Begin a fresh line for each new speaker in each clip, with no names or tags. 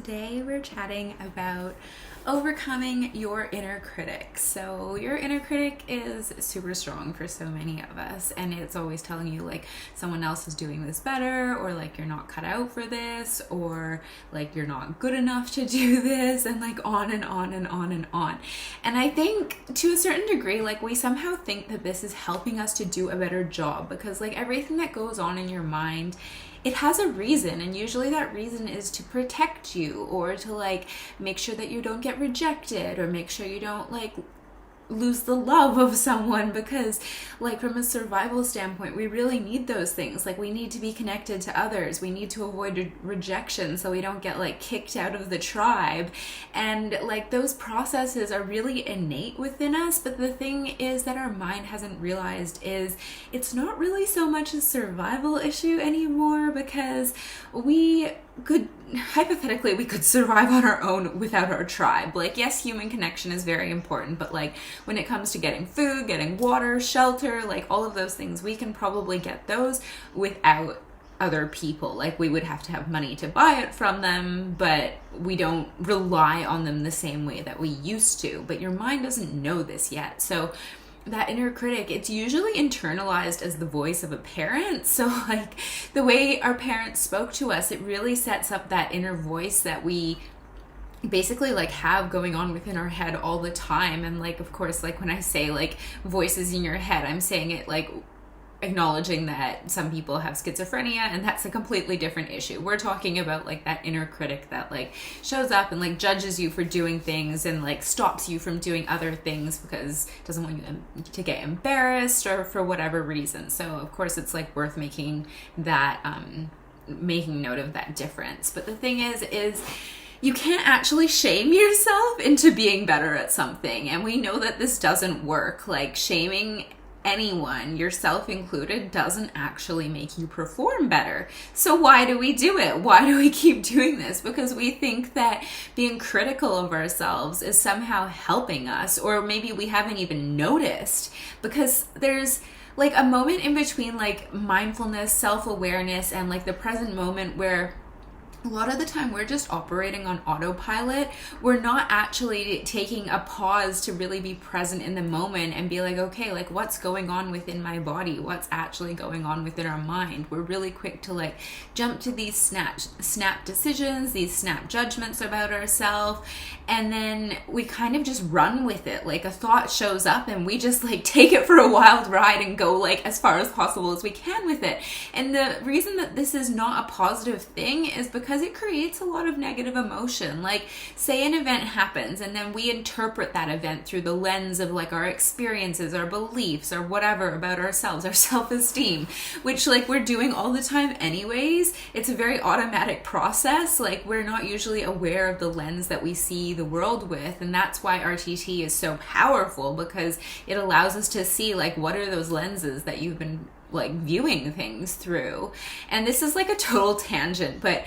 today we're chatting about overcoming your inner critic. So your inner critic is super strong for so many of us, and it's always telling you like someone else is doing this better, or like you're not cut out for this, or like you're not good enough to do this, and like on and on and on and on. And I think to a certain degree, like we somehow think that this is helping us to do a better job, because like everything that goes on in your mind, it has a reason, and usually that reason is to protect you, or to like make sure that you don't get rejected, or make sure you don't like lose the love of someone, because like from a survival standpoint, we really need those things. Like we need to be connected to others, we need to avoid rejection so we don't get like kicked out of the tribe, and like those processes are really innate within us. But the thing is that our mind hasn't realized is it's not really so much a survival issue anymore, because we could survive on our own without our tribe. Like, yes, human connection is very important, but like when it comes to getting food, getting water, shelter, like all of those things, we can probably get those without other people. Like we would have to have money to buy it from them, but we don't rely on them the same way that we used to. But your mind doesn't know this yet. So that inner critic, it's usually internalized as the voice of a parent. So like the way our parents spoke to us, it really sets up that inner voice that we basically like have going on within our head all the time. And like, of course, like when I say like voices in your head, I'm saying it like acknowledging that some people have schizophrenia, and that's a completely different issue. We're talking about like that inner critic that like shows up and like judges you for doing things, and like stops you from doing other things because it doesn't want you to get embarrassed, or for whatever reason. So of course it's like worth making that making note of that difference. But the thing is you can't actually shame yourself into being better at something, and we know that this doesn't work. Like shaming anyone, yourself included, doesn't actually make you perform better. So why do we do it? Why do we keep doing this? Because we think that being critical of ourselves is somehow helping us, or maybe we haven't even noticed, because there's like a moment in between like mindfulness, self-awareness, and like the present moment where a lot of the time we're just operating on autopilot. We're not actually taking a pause to really be present in the moment and be like, okay, like what's going on within my body? What's actually going on within our mind? We're really quick to like jump to these snap decisions, these snap judgments about ourselves. And then we kind of just run with it. Like a thought shows up and we just like take it for a wild ride and go like as far as possible as we can with it. And the reason that this is not a positive thing is because it creates a lot of negative emotion. Like say an event happens and then we interpret that event through the lens of like our experiences, our beliefs, or whatever about ourselves, our self-esteem, which like we're doing all the time anyways. It's a very automatic process. Like we're not usually aware of the lens that we see the world with, and that's why RTT is so powerful, because it allows us to see like what are those lenses that you've been like viewing things through. And this is like a total tangent, but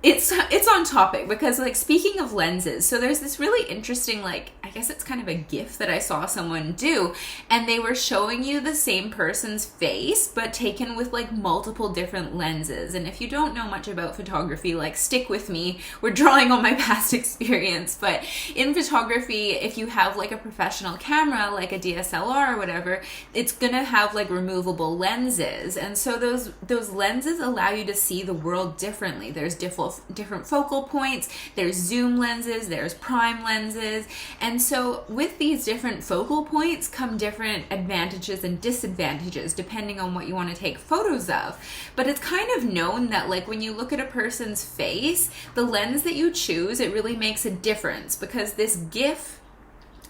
it's on topic, because like speaking of lenses, so there's this really interesting, like I guess it's kind of a GIF that I saw someone do, and they were showing you the same person's face but taken with like multiple different lenses. And if you don't know much about photography, like stick with me, we're drawing on my past experience. But in photography, if you have like a professional camera like a DSLR or whatever, it's gonna have like removable lenses, and so those lenses allow you to see the world differently. There's different focal points, there's zoom lenses, there's prime lenses, and so with these different focal points come different advantages and disadvantages depending on what you want to take photos of. But it's kind of known that like when you look at a person's face, the lens that you choose, it really makes a difference, because this GIF,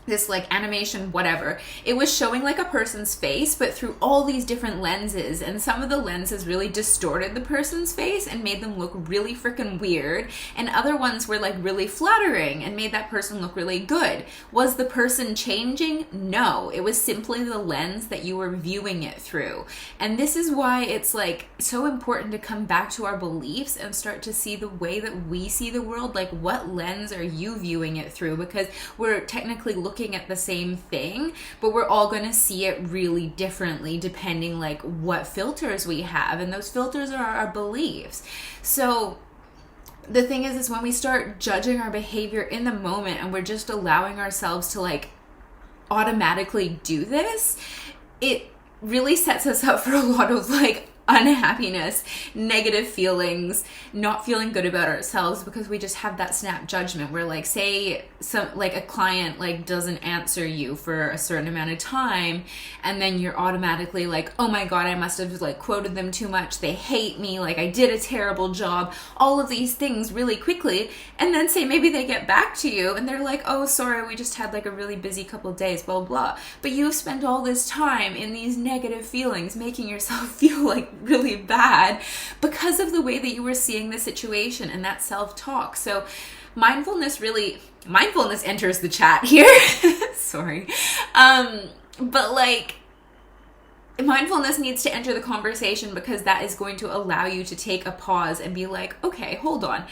this like animation, whatever, it was showing like a person's face but through all these different lenses, and some of the lenses really distorted the person's face and made them look really freaking weird, and other ones were like really flattering and made that person look really good. Was the person changing? No, it was simply the lens that you were viewing it through. And this is why it's like so important to come back to our beliefs and start to see the way that we see the world. Like what lens are you viewing it through? Because we're technically looking at the same thing, but we're all going to see it really differently depending like what filters we have, and those filters are our beliefs. So the thing is when we start judging our behavior in the moment and we're just allowing ourselves to like automatically do this, it really sets us up for a lot of like unhappiness, negative feelings, not feeling good about ourselves, because we just have that snap judgment where like, say a client like doesn't answer you for a certain amount of time, and then you're automatically like, oh my god, I must have like quoted them too much, they hate me, like I did a terrible job, all of these things really quickly. And then say maybe they get back to you and they're like, oh sorry, we just had like a really busy couple of days, blah blah. But you've spent all this time in these negative feelings, making yourself feel like really bad because of the way that you were seeing the situation and that self-talk. So mindfulness enters the chat here. Sorry. But like, mindfulness needs to enter the conversation, because that is going to allow you to take a pause and be like, okay, hold on.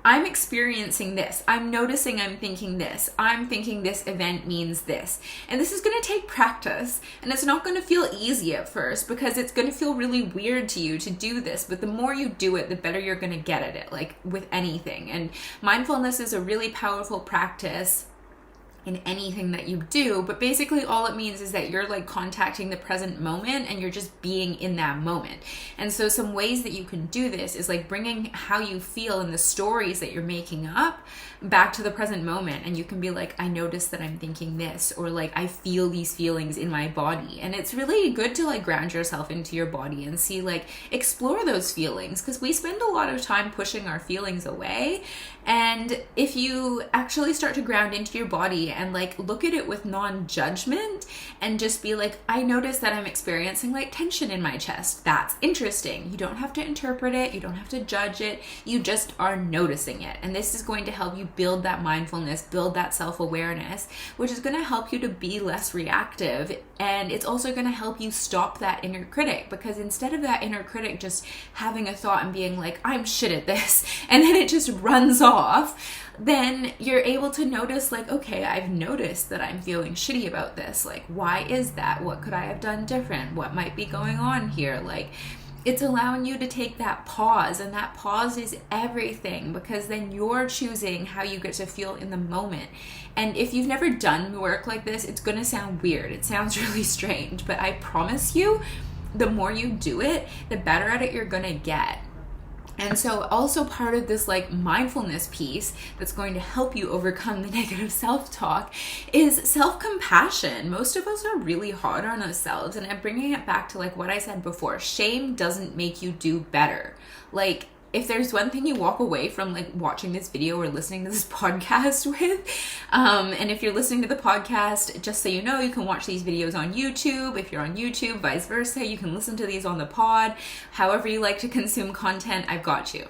I'm experiencing this. I'm noticing I'm thinking this. I'm thinking this event means this. And this is going to take practice. And it's not going to feel easy at first, because it's going to feel really weird to you to do this. But the more you do it, the better you're going to get at it, like with anything. And mindfulness is a really powerful practice in anything that you do, but basically all it means is that you're like contacting the present moment and you're just being in that moment. And so some ways that you can do this is like bringing how you feel and the stories that you're making up back to the present moment. And you can be like, I notice that I'm thinking this, or like I feel these feelings in my body. And it's really good to like ground yourself into your body and see, like, explore those feelings, because we spend a lot of time pushing our feelings away. And if you actually start to ground into your body and like look at it with non-judgment and just be like, I notice that I'm experiencing like tension in my chest. That's interesting. You don't have to interpret it. You don't have to judge it. You just are noticing it. And this is going to help you build that mindfulness, build that self-awareness, which is going to help you to be less reactive. And it's also going to help you stop that inner critic, because instead of that inner critic just having a thought and being like, I'm shit at this, and then it just runs off, then you're able to notice like, okay, I've noticed that I'm feeling shitty about this. Like, why is that? What could I have done different? What might be going on here? Like, it's allowing you to take that pause, and that pause is everything, because then you're choosing how you get to feel in the moment. And if you've never done work like this, it's going to sound weird. It sounds really strange, but I promise you, the more you do it, the better at it you're going to get. And so also part of this like mindfulness piece that's going to help you overcome the negative self-talk is self-compassion. Most of us are really hard on ourselves, and I'm bringing it back to like what I said before. Shame doesn't make you do better. Like, if there's one thing you walk away from like watching this video or listening to this podcast with, and if you're listening to the podcast, just so you know, you can watch these videos on YouTube. If you're on YouTube, vice versa, you can listen to these on the pod. However you like to consume content, I've got you.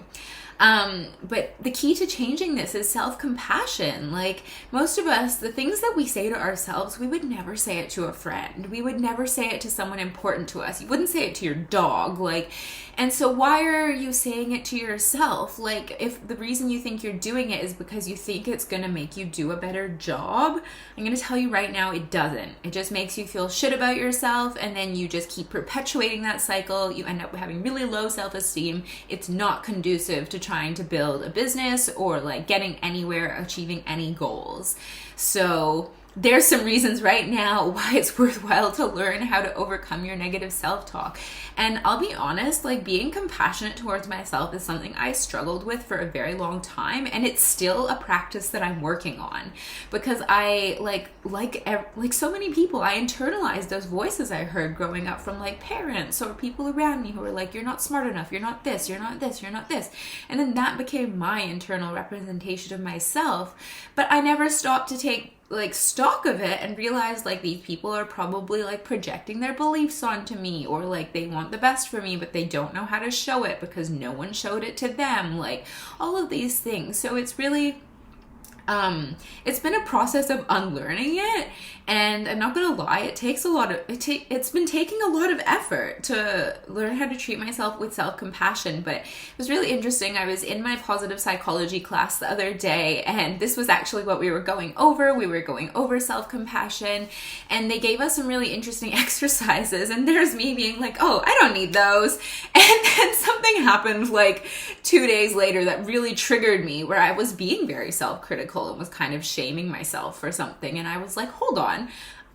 But the key to changing this is self-compassion. Like, most of us, the things that we say to ourselves, we would never say it to a friend. We would never say it to someone important to us. You wouldn't say it to your dog. Like, and so why are you saying it to yourself? Like, if the reason you think you're doing it is because you think it's going to make you do a better job, I'm going to tell you right now, it doesn't. It just makes you feel shit about yourself, and then you just keep perpetuating that cycle. You end up having really low self-esteem. It's not conducive to trying to build a business or like getting anywhere, achieving any goals. So there's some reasons right now why it's worthwhile to learn how to overcome your negative self-talk. And I'll be honest, like, being compassionate towards myself is something I struggled with for a very long time, and it's still a practice that I'm working on, because I like so many people, I internalized those voices I heard growing up from like parents or people around me who were like, you're not smart enough, you're not this, you're not this, you're not this. And then that became my internal representation of myself. But I never stopped to take like stock of it and realize like these people are probably like projecting their beliefs onto me, or like they want the best for me but they don't know how to show it because no one showed it to them, like all of these things. So it's really It's been a process of unlearning it, and I'm not gonna lie, it's been taking a lot of effort to learn how to treat myself with self-compassion. But it was really interesting. I was in my positive psychology class the other day, and this was actually what we were going over. We were going over self-compassion, and they gave us some really interesting exercises, and there's me being like, oh, I don't need those. And then something happened like 2 days later that really triggered me, where I was being very self-critical and was kind of shaming myself for something. And I was like, hold on,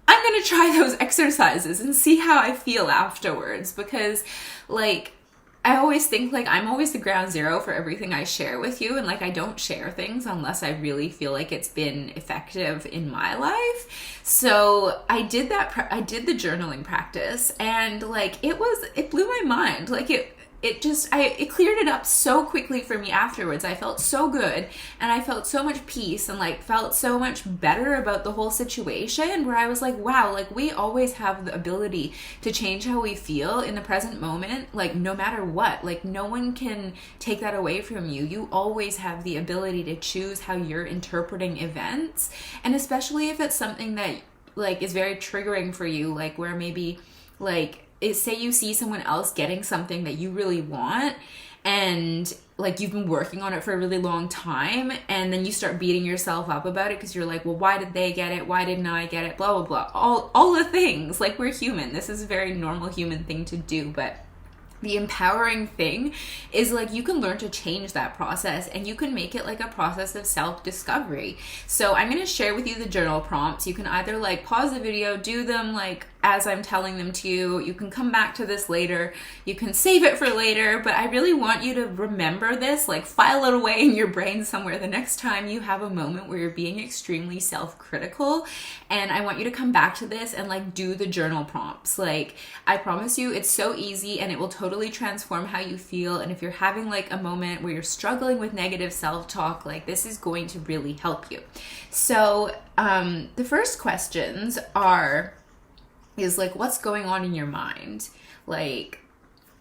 I'm going to try those exercises and see how I feel afterwards. Because like, I always think like I'm always the ground zero for everything I share with you. And like, I don't share things unless I really feel like it's been effective in my life. So I did that. I did the journaling practice, and like, it blew my mind. Like it cleared it up so quickly for me afterwards. I felt so good, and I felt so much peace, and like felt so much better about the whole situation, where I was like, wow, like we always have the ability to change how we feel in the present moment, like no matter what. Like no one can take that away from you. You always have the ability to choose how you're interpreting events. And especially if it's something that like is very triggering for you, like where maybe like say you see someone else getting something that you really want, and like you've been working on it for a really long time, and then you start beating yourself up about it because you're like, well, why did they get it? Why didn't I get it? Blah, blah, blah. All the things. Like, we're human. This is a very normal human thing to do. But the empowering thing is like you can learn to change that process, and you can make it like a process of self-discovery. So I'm going to share with you the journal prompts. You can either like pause the video, do them like as I'm telling them to you. You can come back to this later. You can save it for later, but I really want you to remember this, like file it away in your brain somewhere the next time you have a moment where you're being extremely self-critical. And I want you to come back to this and like do the journal prompts. Like, I promise you, it's so easy, and it will totally transform how you feel. And if you're having like a moment where you're struggling with negative self-talk, like this is going to really help you. So the first questions is like, what's going on in your mind? Like,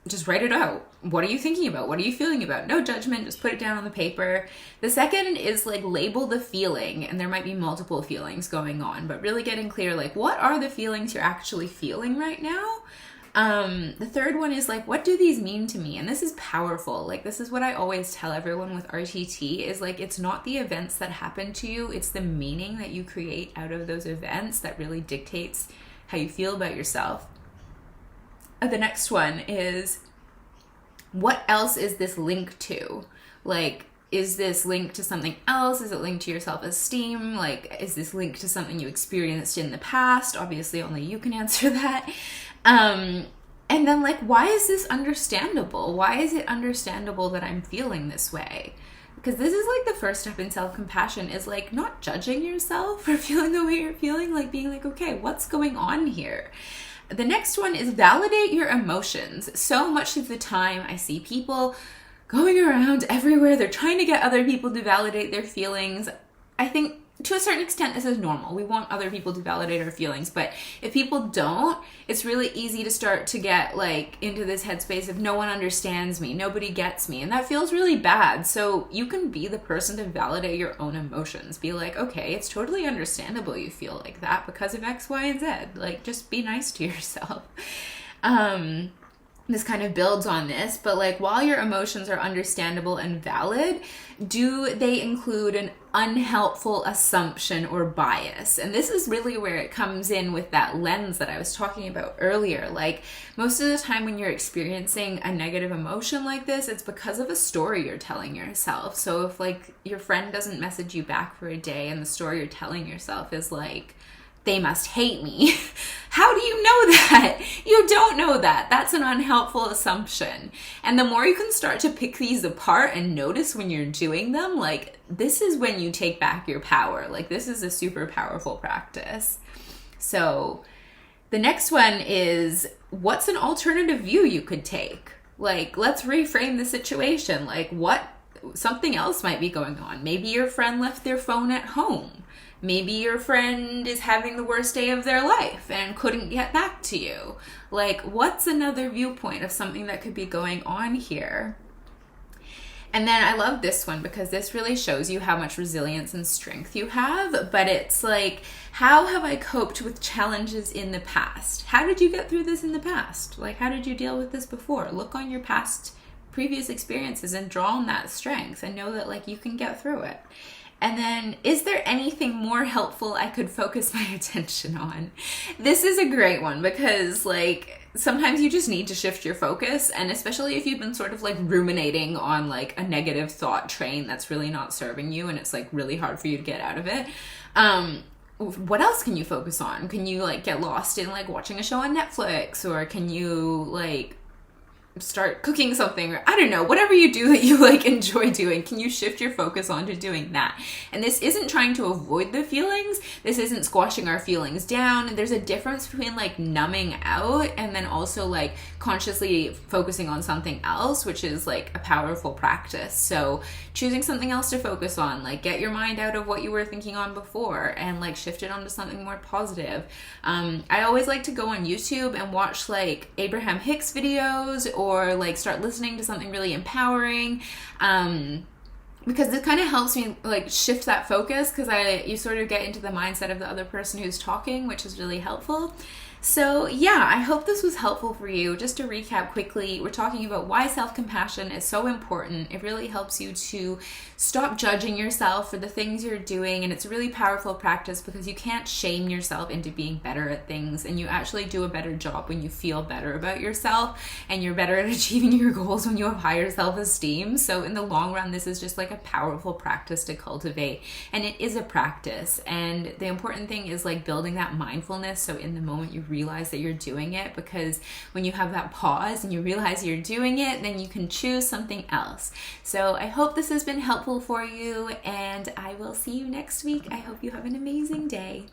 just write it out. What are you thinking about? What are you feeling about? No judgment, just put it down on the paper. The second is like, label the feeling, and there might be multiple feelings going on, but really getting clear, like, what are the feelings you're actually feeling right now? The third one is like, what do these mean to me? And this is powerful. Like, this is what I always tell everyone with RTT is like, it's not the events that happen to you, it's the meaning that you create out of those events that really dictates how you feel about yourself. The next one is, what else is this linked to? Like, is this linked to something else? Is it linked to your self-esteem? Like, is this linked to something you experienced in the past? Obviously, only you can answer that. And then like, why is this understandable? Why is it understandable that I'm feeling this way? Because this is like the first step in self-compassion, is like not judging yourself for feeling the way you're feeling, like being like, okay, what's going on here? The next one is validate your emotions. So much of the time I see people going around everywhere. They're trying to get other people to validate their feelings. I think to a certain extent, this is normal. We want other people to validate our feelings, but if people don't, it's really easy to start to get like into this headspace of no one understands me, nobody gets me, and that feels really bad. So you can be the person to validate your own emotions. Be like, okay, it's totally understandable you feel like that because of X, Y, and Z. Like, just be nice to yourself. This kind of builds on this, but like, while your emotions are understandable and valid, do they include an unhelpful assumption or bias? And this is really where it comes in with that lens that I was talking about earlier. Like, most of the time when you're experiencing a negative emotion like this, it's because of a story you're telling yourself. So if like your friend doesn't message you back for a day, and the story you're telling yourself is like, they must hate me. How do you know that? You don't know that. That's an unhelpful assumption. And the more you can start to pick these apart and notice when you're doing them, like, this is when you take back your power. Like, this is a super powerful practice. So the next one is, what's an alternative view you could take? Like, let's reframe the situation. Like, something else might be going on. Maybe your friend left their phone at home. Maybe your friend is having the worst day of their life and couldn't get back to you. Like, what's another viewpoint of something that could be going on here? And then I love this one because this really shows you how much resilience and strength you have. But it's like, how have I coped with challenges in the past? How did you get through this in the past? Like, how did you deal with this before? Look on your previous experiences and draw on that strength and know that like you can get through it. And then, is there anything more helpful I could focus my attention on? This is a great one because like sometimes you just need to shift your focus, and especially if you've been sort of like ruminating on like a negative thought train that's really not serving you and it's like really hard for you to get out of it. What else can you focus on? Can you like get lost in like watching a show on Netflix, or can you like start cooking something, or I don't know, whatever you do that you like enjoy doing, can you shift your focus onto doing that? And this isn't trying to avoid the feelings, this isn't squashing our feelings down. There's a difference between like numbing out and then also like consciously focusing on something else, which is like a powerful practice. So choosing something else to focus on, like get your mind out of what you were thinking on before and like shift it onto something more positive. I always like to go on YouTube and watch like Abraham Hicks videos, or like start listening to something really empowering, because this kind of helps me like shift that focus, because you sort of get into the mindset of the other person who's talking, which is really helpful. So yeah, I hope this was helpful for you. Just to recap quickly, we're talking about why self-compassion is so important. It really helps you to stop judging yourself for the things you're doing, and it's a really powerful practice because you can't shame yourself into being better at things, and you actually do a better job when you feel better about yourself, and you're better at achieving your goals when you have higher self-esteem. So in the long run, this is just like a powerful practice to cultivate, and it is a practice. And the important thing is like building that mindfulness, so in the moment you realize that you're doing it, because when you have that pause and you realize you're doing it, then you can choose something else. So I hope this has been helpful for you, and I will see you next week. I hope you have an amazing day.